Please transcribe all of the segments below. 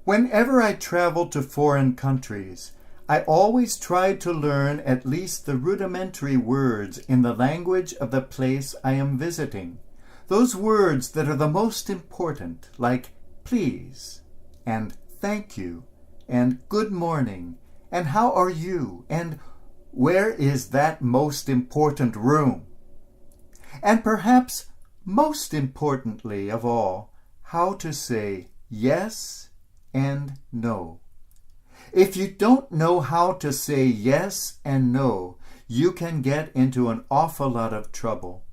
Whenever I travel to foreign countries, I always try to learn at least the rudimentary words in the language of the place I am visiting. Those words that are the most important, like please, and thank you, and good morning, and how are you, and where is that most important room? And perhaps most importantly of all, how to say yes and no. If you don't know how to say yes and no, you can get into an awful lot of trouble.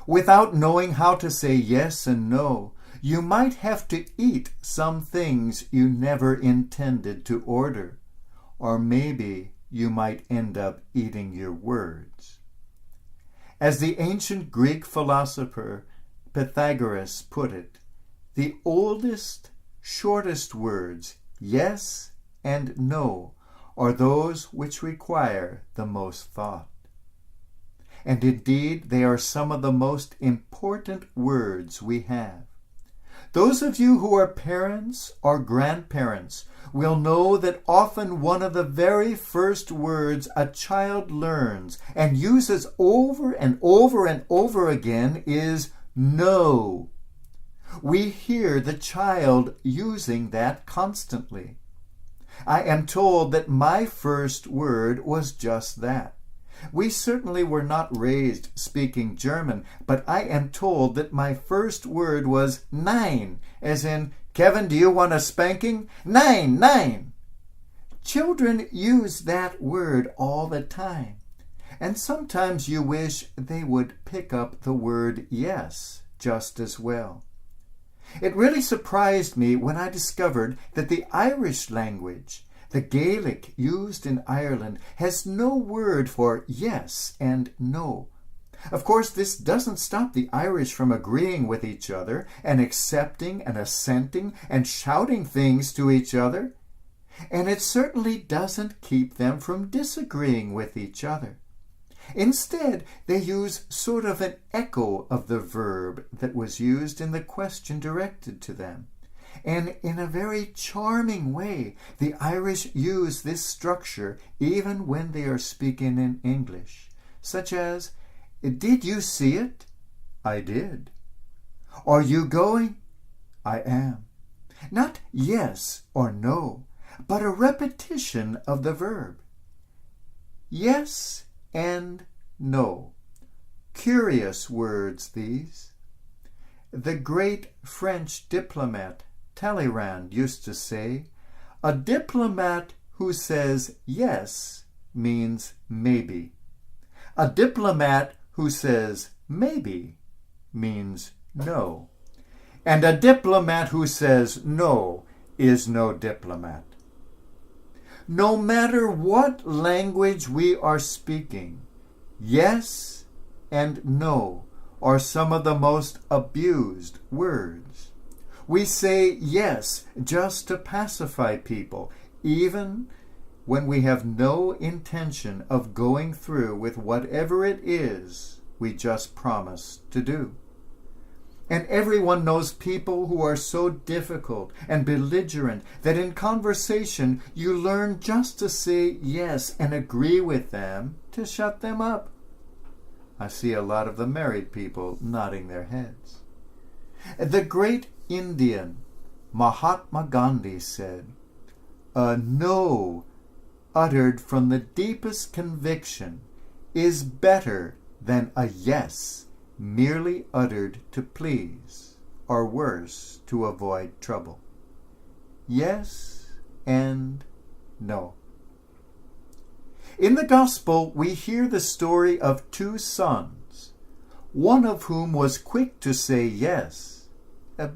Without knowing how to say yes and no, you might have to eat some things you never intended to order, or maybe you might end up eating your words. As the ancient Greek philosopher Pythagoras put it, the oldest, shortest words, yes and no, are those which require the most thought. And indeed, they are some of the most important words we have. Those of you who are parents or grandparents will know that often one of the very first words a child learns and uses over and over and over again is no. We hear the child using that constantly. I am told that my first word was just that. We certainly were not raised speaking German, but I am told that my first word was nein, as in, Kevin, do you want a spanking? Nein, nein. Children use that word all the time, and sometimes you wish they would pick up the word yes just as well. It really surprised me when I discovered that the Irish language, the Gaelic used in Ireland, has no word for yes and no. Of course, this doesn't stop the Irish from agreeing with each other and accepting and assenting and shouting things to each other. And it certainly doesn't keep them from disagreeing with each other. Instead, they use sort of an echo of the verb that was used in the question directed to them. And in a very charming way, the Irish use this structure even when they are speaking in English, such as, did you see it? I did. Are you going? I am. Not yes or no, but a repetition of the verb. Yes and no. Curious words, these. The great French diplomat Talleyrand used to say, a diplomat who says yes means maybe. A diplomat who says maybe means no. And a diplomat who says no is no diplomat. No matter what language we are speaking, yes and no are some of the most abused words. We say yes just to pacify people, even when we have no intention of going through with whatever it is we just promised to do. And everyone knows people who are so difficult and belligerent that in conversation you learn just to say yes and agree with them to shut them up. I see a lot of the married people nodding their heads. The great Indian Mahatma Gandhi said, a no uttered from the deepest conviction is better than a yes merely uttered to please, or worse, to avoid trouble. Yes and no. In the Gospel, we hear the story of two sons, one of whom was quick to say yes,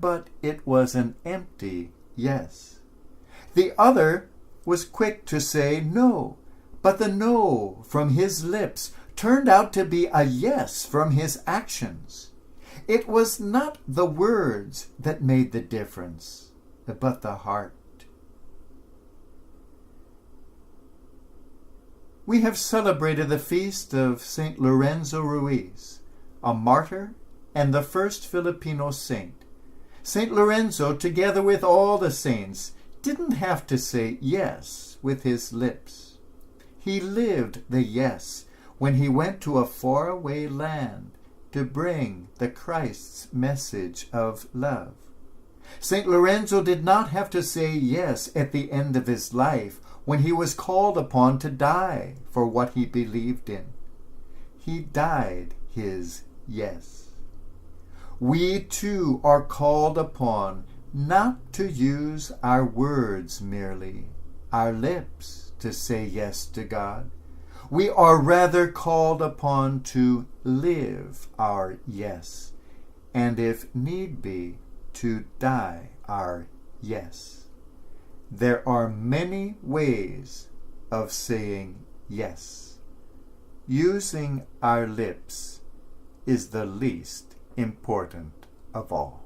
but it was an empty yes. The other was quick to say no, but the no from his lips turned out to be a yes from his actions. It was not the words that made the difference, but the heart. We have celebrated the feast of St. Lorenzo Ruiz, a martyr and the first Filipino saint. St. Lorenzo, together with all the saints, didn't have to say yes with his lips. He lived the yes when he went to a faraway land to bring the Christ's message of love. St. Lorenzo did not have to say yes at the end of his life when he was called upon to die for what he believed in. He died his yes. We too are called upon not to use our words merely, our lips, to say yes to God. We are rather called upon to live our yes, and if need be, to die our yes. There are many ways of saying yes. Using our lips is the least important of all.